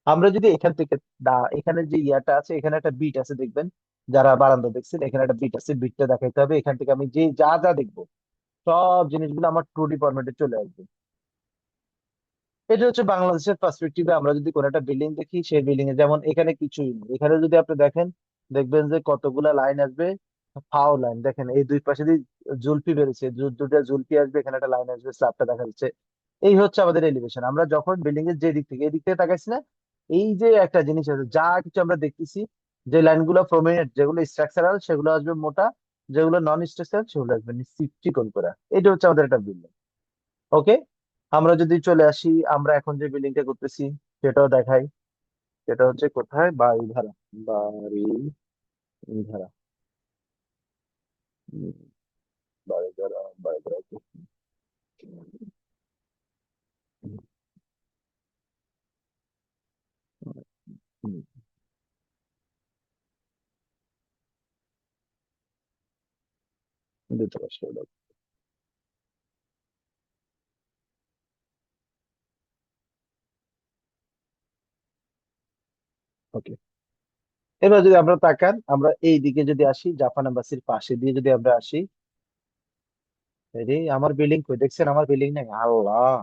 আমরা যদি এখান থেকে এখানে যে ইয়াটা আছে, এখানে একটা বিট আছে দেখবেন, যারা বারান্দা দেখছেন, এখানে একটা বিট আছে, বিটটা দেখাইতে হবে। এখান থেকে আমি যে যা যা দেখবো সব জিনিসগুলো আমার 2D ফরম্যাটে চলে আসবে। এটা হচ্ছে বাংলাদেশের পার্সপেক্টিভে আমরা যদি কোনো একটা বিল্ডিং দেখি, সেই বিল্ডিং এ যেমন এখানে কিছুই নেই, এখানে যদি আপনি দেখেন, দেখবেন যে কতগুলা লাইন আসবে, ফাও লাইন দেখেন, এই দুই পাশে দিয়ে জুলপি বেরোচ্ছে, দুটা জুলপি আসবে, এখানে একটা লাইন আসবে, স্ল্যাবটা দেখা যাচ্ছে। এই হচ্ছে আমাদের এলিভেশন। আমরা যখন বিল্ডিং এর যে দিক থেকে, এই দিক থেকে তাকাইছি না, এই যে একটা জিনিস আছে, যা কিছু আমরা দেখতেছি, যে লাইনগুলো প্রমিনেন্ট, যেগুলো স্ট্রাকচারাল সেগুলো আসবে মোটা, যেগুলো নন স্ট্রাকচারাল সেগুলো আসবে চিকন করে। এটা হচ্ছে আমাদের একটা বিল্ডিং, ওকে। আমরা যদি চলে আসি, আমরা এখন যে বিল্ডিংটা করতেছি সেটাও দেখাই। সেটা হচ্ছে কোথায়? বাড়িধারা, বাড়িধারা, উম, বাড়িধারা, বাড়িধারা, দূতাবাস, ওকে। এবার যদি আমরা তাকান, আমরা এই দিকে যদি আসি, জাপান এম্বাসির পাশে দিয়ে যদি আমরা আসি, রে আমার বিল্ডিং কই? দেখছেন আমার বিল্ডিং নাই, আল্লাহ।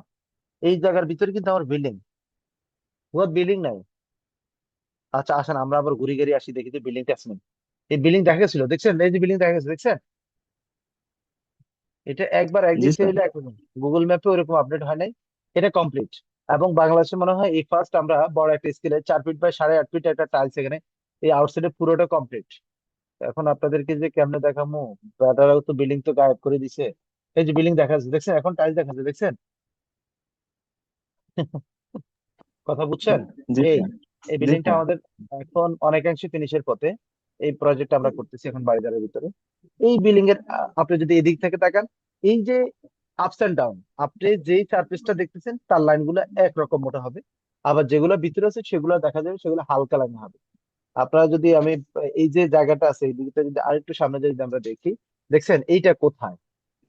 এই জায়গার ভিতরে কিন্তু আমার বিল্ডিং, ও বিল্ডিং নাই। আচ্ছা আসেন আমরা আবার ঘুরে ঘুরে আসি, দেখি যে বিল্ডিংটা আছে নাকি। এই বিল্ডিং দেখা গেছিল, দেখছেন এই যে বিল্ডিং দেখা গেছে, দেখছেন? এটা একবার জি একদিক থেকে স্যার। এলে এখন গুগল ম্যাপে ওরকম আপডেট হয় নাই। এটা কমপ্লিট। এবং বাংলাদেশে মনে হয় এই ফার্স্ট আমরা বড় একটা স্কেলে 4 ফিট বাই 8.5 ফিট একটা টাইলস এখানে, এই আউটসাইডে পুরোটা কমপ্লিট। এখন আপনাদেরকে যে কেমনে দেখামু, ব্রাদারও তো বিল্ডিং তো গায়েব করে দিছে। এই যে বিল্ডিং দেখা যাচ্ছে, দেখছেন? এখন টাইলস দেখা যাচ্ছে, দেখছেন? কথা বুঝছেন? জি এই স্যার। এই জি বিল্ডিংটা স্যার। আমাদের এখন অনেকাংশে ফিনিশের পথে। এই প্রজেক্ট আমরা করতেছি এখন বারিধারার ভিতরে। এই বিল্ডিং এর আপনি যদি এদিক থেকে তাকান, এই যে আপস এন্ড ডাউন, আপনি যেই সারফেসটা দেখতেছেন তার লাইনগুলো একরকম মোটা হবে। আবার যেগুলো ভিতরে আছে সেগুলো দেখা যাবে, সেগুলো হালকা লাইন হবে। আপনারা যদি আমি এই যে জায়গাটা আছে, এই দিকটা যদি আরেকটু সামনে যদি আমরা দেখি, দেখছেন এইটা কোথায়?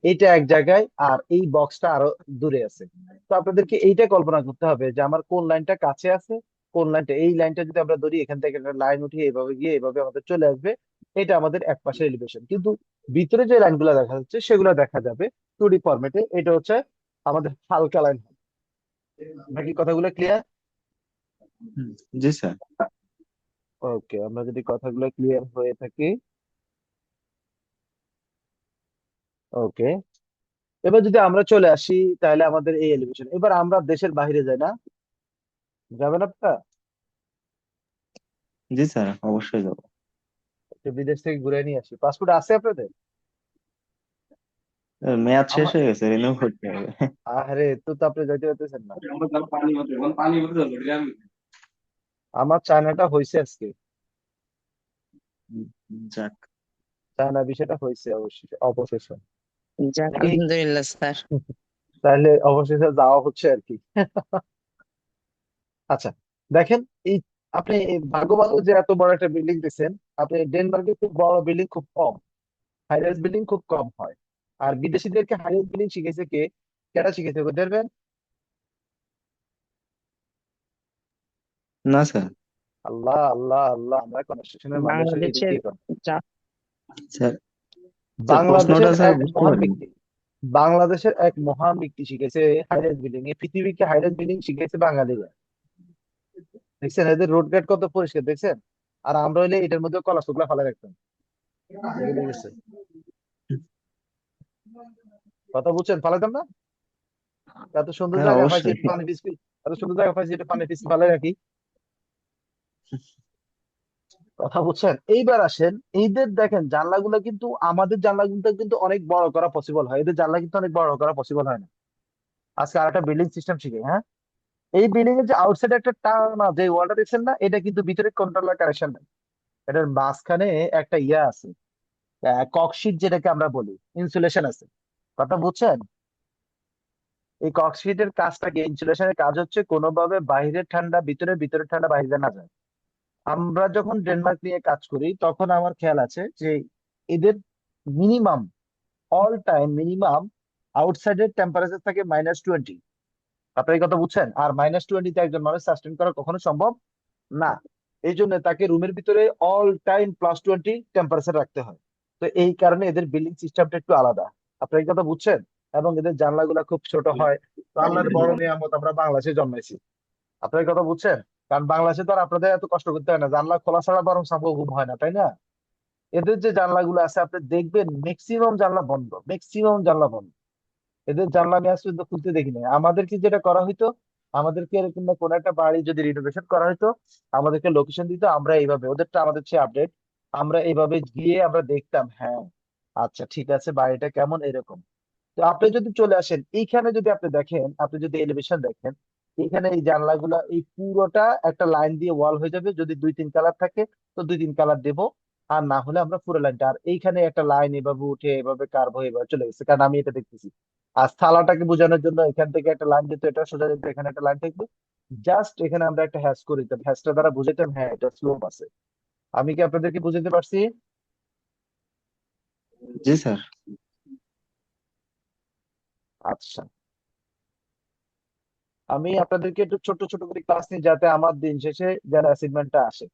এইটা এক জায়গায়, আর এই বক্সটা আরো দূরে আছে। তো আপনাদেরকে এইটা কল্পনা করতে হবে যে আমার কোন লাইনটা কাছে আছে, কোন লাইনটা। এই লাইনটা যদি আমরা ধরি, এখান থেকে একটা লাইন উঠিয়ে এভাবে গিয়ে এভাবে আমাদের চলে আসবে, এটা আমাদের এক পাশের এলিভেশন। কিন্তু ভিতরে যে লাইনগুলো দেখা যাচ্ছে সেগুলো দেখা যাবে 2D ফরম্যাটে। এটা হচ্ছে আমাদের হালকা লাইন। বাকি কথাগুলো ক্লিয়ার? হুম, জি স্যার। ওকে, আমরা যদি কথাগুলো ক্লিয়ার হয়ে থাকি, ওকে। এবার যদি আমরা চলে আসি, তাহলে আমাদের এই এলিভেশন। এবার আমরা দেশের বাইরে যাই না? যাবেন আপনারা? জি স্যার, অবশ্যই যাবো। একটু বিদেশ থেকে ঘুরে নিয়ে আসি। পাসপোর্ট আছে আপনাদের? মেয়াদ শেষ আমার, হয়ে গেছে, রিনিউ করতে হবে। আরে তো আপনি যাইতে পারতেছেন না। আমার চায়নাটা হয়েছে আজকে। যাক। চায়না বিষয়টা হয়েছে অবশ্যই অবশেষে যাক এই আলহামদুলিল্লাহ স্যার। তাহলে অবশেষে যাওয়া হচ্ছে আর কি। আচ্ছা, দেখেন এই আপনি এই ভাগ্য ভালো যে এত বড় একটা বিল্ডিং দিচ্ছেন। আপনি ডেনমার্কে খুব বড় বিল্ডিং খুব কম, হাই রাইজ বিল্ডিং খুব কম হয়। আর বিদেশিদেরকে হাই রাইজ বিল্ডিং শিখেছে কে? কেটা শিখেছে ওদেরবেন? না স্যার। আল্লাহ আল্লাহ আল্লাহ, আমরা কনস্ট্রাকশনের মানুষের এদিক বাংলাদেশের দিয়ে করি। যা স্যার স্যার বাংলাদেশের প্রশ্নটা স্যার এক বুঝতে মহান পারিনি। ব্যক্তি, বাংলাদেশের এক মহান ব্যক্তি শিখেছে হাই রাইজ বিল্ডিং। এই পৃথিবীকে হাই রাইজ বিল্ডিং শিখেছে বাঙালিরা। দেখছেন এদের রোড ঘাট কত পরিষ্কার, দেখছেন? আর আমরা হইলে এটার মধ্যে কলা শুকলা ফেলা রাখতাম, এগুলো গেছে। কথা বুঝছেন, ফালাইতাম না? এত সুন্দর হ্যাঁ জায়গা পাইছি, অবশ্যই। একটু পানি পিছপি, এত সুন্দর জায়গা পাইছি, একটু পানি পিছপি ফালাই রাখি। কথা বুঝছেন? এইবার আসেন, এইদের দেখেন জানলাগুলো কিন্তু আমাদের জানলাগুলো কিন্তু অনেক বড় করা পসিবল হয়, এদের জানলা কিন্তু অনেক বড় করা পসিবল হয় না। আজকে আর একটা বিল্ডিং সিস্টেম শিখে, হ্যাঁ। এই বিল্ডিং এর যে আউটসাইড একটা টানা যে ওয়ালটা দেখছেন না, এটা কিন্তু ভিতরে কন্ট্রোলার কানেকশন নেই। এটার মাঝখানে একটা ইয়া আছে, ককশিট যেটাকে আমরা বলি, ইনসুলেশন আছে। কথা বুঝছেন? এই ককশিটের কাজটা কি, ইনসুলেশনের কাজ হচ্ছে কোনোভাবে বাইরের ঠান্ডা ভিতরে, ভিতরের ঠান্ডা বাইরে না যায়। আমরা যখন ডেনমার্ক নিয়ে কাজ করি তখন আমার খেয়াল আছে যে এদের মিনিমাম, অল টাইম মিনিমাম আউটসাইডের টেম্পারেচার থাকে -20। আপনার এই কথা বুঝছেন? আর -20-তে একজন মানুষ সাস্টেন করা কখনো সম্ভব না। এই জন্য তাকে রুমের ভিতরে অল টাইম +20 টেম্পারেচার রাখতে হয়। তো এই কারণে এদের বিল্ডিং সিস্টেমটা একটু আলাদা। আপনার এই কথা বুঝছেন? এবং এদের জানলাগুলা খুব ছোট হয়। তো আল্লাহর বড় নিয়ামত, আমরা বাংলাদেশে জন্মাইছি। আপনার এই কথা বুঝছেন? কারণ বাংলাদেশে তো আর আপনাদের এত কষ্ট করতে হয় না, জানলা খোলা ছাড়া বরং সম্ভব ঘুম হয় না, তাই না? এদের যে জানলাগুলো আছে আপনি দেখবেন ম্যাক্সিমাম জানলা বন্ধ, ম্যাক্সিমাম জানলা বন্ধ। এদের জানলা আমি আজ পর্যন্ত খুলতে দেখি না। আমাদেরকে যেটা করা হইতো, আমাদেরকে এরকম না কোনো একটা বাড়ি যদি রিনোভেশন করা হইতো, আমাদেরকে লোকেশন দিত, আমরা এইভাবে, ওদেরটা আমাদের চেয়ে আপডেট, আমরা এইভাবে গিয়ে আমরা দেখতাম, হ্যাঁ আচ্ছা ঠিক আছে বাড়িটা কেমন এরকম। তো আপনি যদি চলে আসেন এইখানে, যদি আপনি দেখেন, আপনি যদি এলিভেশন দেখেন, এখানে এই জানলাগুলা এই পুরোটা একটা লাইন দিয়ে ওয়াল হয়ে যাবে। যদি 2-3 কালার থাকে তো 2-3 কালার দেবো, আর না হলে আমরা পুরো লাইনটা। আর এইখানে একটা লাইন এভাবে উঠে এভাবে কার্ভ হয়ে এভাবে চলে গেছে, কারণ আমি এটা দেখতেছি। আর থালাটাকে বোঝানোর জন্য এখান থেকে একটা লাইন দিত, এটা সোজা যেত, এখানে একটা লাইন থাকবে। জাস্ট এখানে আমরা একটা হ্যাশ করে দিতাম, হ্যাশটা দ্বারা বুঝাইতাম হ্যাঁ এটা স্লোপ আছে। আমি কি আপনাদেরকে বুঝাতে পারছি? জি স্যার। আচ্ছা, আমি আপনাদেরকে একটু ছোট ছোট করে ক্লাস নিই যাতে আমার দিন শেষে যেন অ্যাসাইনমেন্টটা আসে।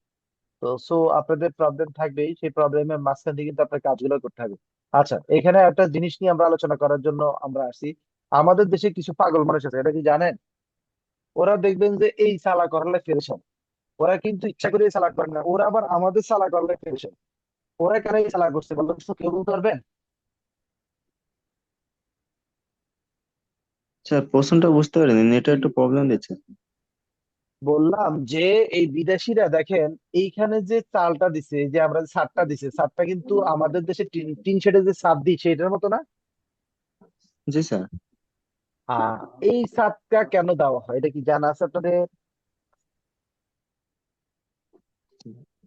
তো সো আপনাদের প্রবলেম থাকবেই, সেই প্রবলেমের মাঝখান দিয়ে কিন্তু আপনার কাজগুলো করতে হবে। আচ্ছা, এখানে একটা জিনিস নিয়ে আমরা আলোচনা করার জন্য আমরা আসি। আমাদের দেশে কিছু পাগল মানুষ আছে, এটা কি জানেন? ওরা দেখবেন যে এই সালা করলে ফেরেশান, ওরা কিন্তু ইচ্ছা করে এই সালা করে না, ওরা আবার আমাদের সালা করলে ফেরেশান। ওরা কেন এই সালা করছে বলতো, কেউ বলতে পারবেন? স্যার প্রশ্নটা বুঝতে পারিনি, নেটে একটু প্রবলেম দিচ্ছে। বললাম যে এই বিদেশিরা দেখেন, এইখানে যে চালটা দিছে, এই যে আমরা যে ছাদটা দিছে, ছাদটা কিন্তু আমাদের দেশে টিন টিন শেডের যে ছাদ দিচ্ছে এটার মতো না। জি স্যার। আহ এই ছাদটা কেন দেওয়া হয় এটা কি জানা আছে আপনাদের?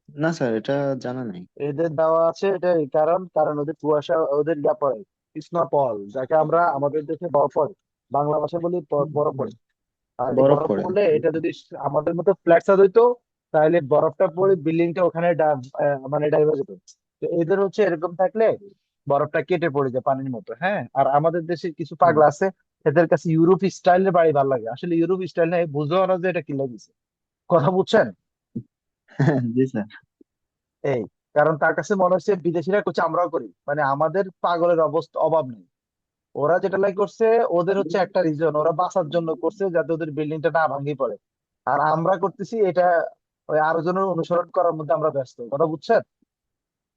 না স্যার, এটা জানা নাই। এদের দেওয়া আছে এটা এই কারণ ওদের কুয়াশা, ওদের ইয়া পড়ে, স্নোফল, যাকে আমরা আমাদের দেশে বরফ পড়ে, বাংলা ভাষা বলি বরফ পড়ে। আর এই বরফ বরফ পড়ে। পড়লে এটা যদি আমাদের মতো ফ্ল্যাট ছাদ হইতো, তাহলে বরফটা পড়ে বিল্ডিংটা ওখানে মানে ডাইভা যেত। তো এদের হচ্ছে এরকম থাকলে বরফটা কেটে পড়ে যায় পানির মতো, হ্যাঁ। আর আমাদের দেশে কিছু হুম। পাগলা আছে, এদের কাছে ইউরোপ স্টাইলের বাড়ি ভালো লাগে। আসলে ইউরোপ স্টাইল না, বুঝতে পারো যে এটা কি লাগিছে। কথা বুঝছেন? জি স্যার। এই কারণ তার কাছে মনে হচ্ছে বিদেশিরা করছে আমরাও করি, মানে আমাদের পাগলের অবস্থা অভাব নেই। ওরা যেটা লাই করছে, ওদের হচ্ছে একটা রিজন, ওরা বাঁচার জন্য করছে যাতে ওদের বিল্ডিংটা না ভাঙি পড়ে। আর আমরা করতেছি এটা ওই আরো জনের অনুসরণ করার মধ্যে আমরা ব্যস্ত। কথা বুঝছেন?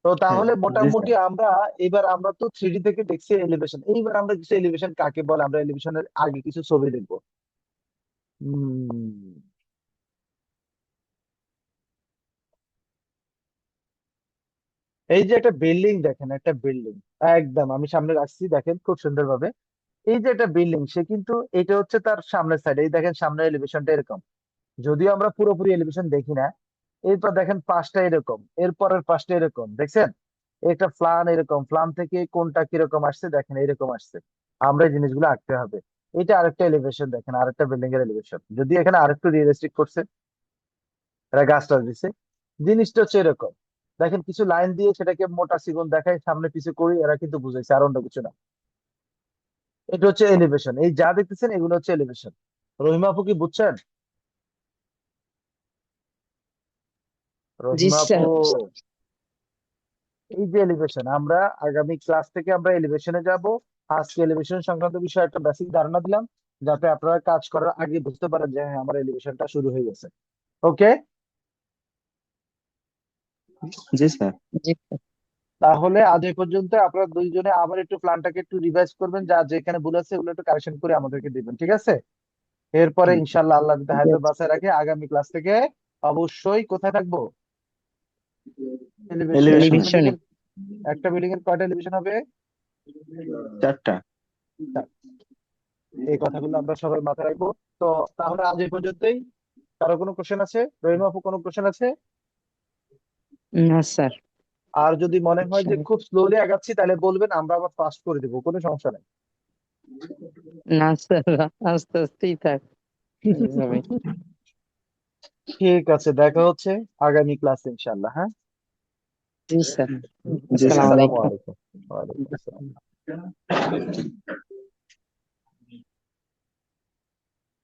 তো হ্যাঁ। তাহলে জি মোটামুটি স্যার। আমরা এবার আমরা তো 3D থেকে দেখছি এলিভেশন, এইবার আমরা কিছু এলিভেশন কাকে বলে আমরা এলিভেশনের আগে কিছু ছবি দেখবো। হম এই যে একটা বিল্ডিং দেখেন, একটা বিল্ডিং একদম আমি সামনে রাখছি, দেখেন খুব সুন্দর ভাবে। এই যে একটা বিল্ডিং, সে কিন্তু এটা হচ্ছে তার সামনের সাইড, এই দেখেন সামনের এলিভেশনটা এরকম। যদিও আমরা পুরোপুরি এলিভেশন দেখি না। এরপর দেখেন পাশটা এরকম, এরপরের পাশটা এরকম, দেখছেন? একটা প্ল্যান, এরকম প্ল্যান থেকে কোনটা কিরকম আসছে দেখেন, এরকম আসছে। আমরা এই জিনিসগুলো আঁকতে হবে। এটা আরেকটা এলিভেশন, দেখেন আরেকটা বিল্ডিং এর এলিভেশন, যদি এখানে আরেকটু রিয়েলিস্টিক করছে, এরা গাছটা দিছে, জিনিসটা হচ্ছে এরকম। দেখেন কিছু লাইন দিয়ে সেটাকে মোটা চিকন দেখায়, সামনে পিছু করি, এরা কিন্তু বুঝাইছে, আর অন্য কিছু না। এটা হচ্ছে এলিভেশন, এই যা দেখতেছেন এগুলো হচ্ছে এলিভেশন। রহিমা আপু কি বুঝছেন? জি রহিমা আপু, স্যার। এই যে এলিভেশন, আমরা আগামী ক্লাস থেকে আমরা এলিভেশনে যাব। আজকে এলিভেশন সংক্রান্ত বিষয়ে একটা বেসিক ধারণা দিলাম, যাতে আপনারা কাজ করার আগে বুঝতে পারেন যে হ্যাঁ আমার এলিভেশনটা শুরু হয়ে গেছে। ওকে, জি স্যার। জি স্যার। তাহলে আজ এই পর্যন্ত। আপনারা দুইজনে আবার একটু প্ল্যানটাকে একটু রিভাইজ করবেন, যা যেখানে ভুল আছে ওগুলো একটু কারেকশন করে আমাদেরকে দিবেন, ঠিক আছে? এরপরে ইনশাল্লাহ আল্লাহ যদি ঠিক হায়াতে আছে। বাঁচায় রাখে, আগামী ক্লাস থেকে অবশ্যই কোথায় থাকবো? এলিভেশনে। একটা এলিভেশনে বিল্ডিং টেলিভিশনে। এর, একটা বিল্ডিং এর কয়টা এলিভেশন হবে? 4টা। এই কথাগুলো আমরা সবাই মাথায় রাখবো। তো তাহলে আজ এই পর্যন্তই। কারো কোনো কোশ্চেন আছে? রহিমা আপু কোনো কোশ্চেন আছে? না স্যার। আর যদি মনে হয় যে খুব স্লোলি আগাচ্ছি তাহলে বলবেন, আমরা আবার ফাস্ট করে দিব, কোনো সমস্যা নেই। না স্যার, আস্তে আস্তেই থাক এইভাবে। ঠিক আছে, দেখা হচ্ছে আগামী ক্লাসে ইনশাল্লাহ, হ্যাঁ। জি স্যার। জি স্যার। আসসালামু আসসালামু আলাইকুম। আলাইকুম। ওয়ালাইকুম আসসালাম।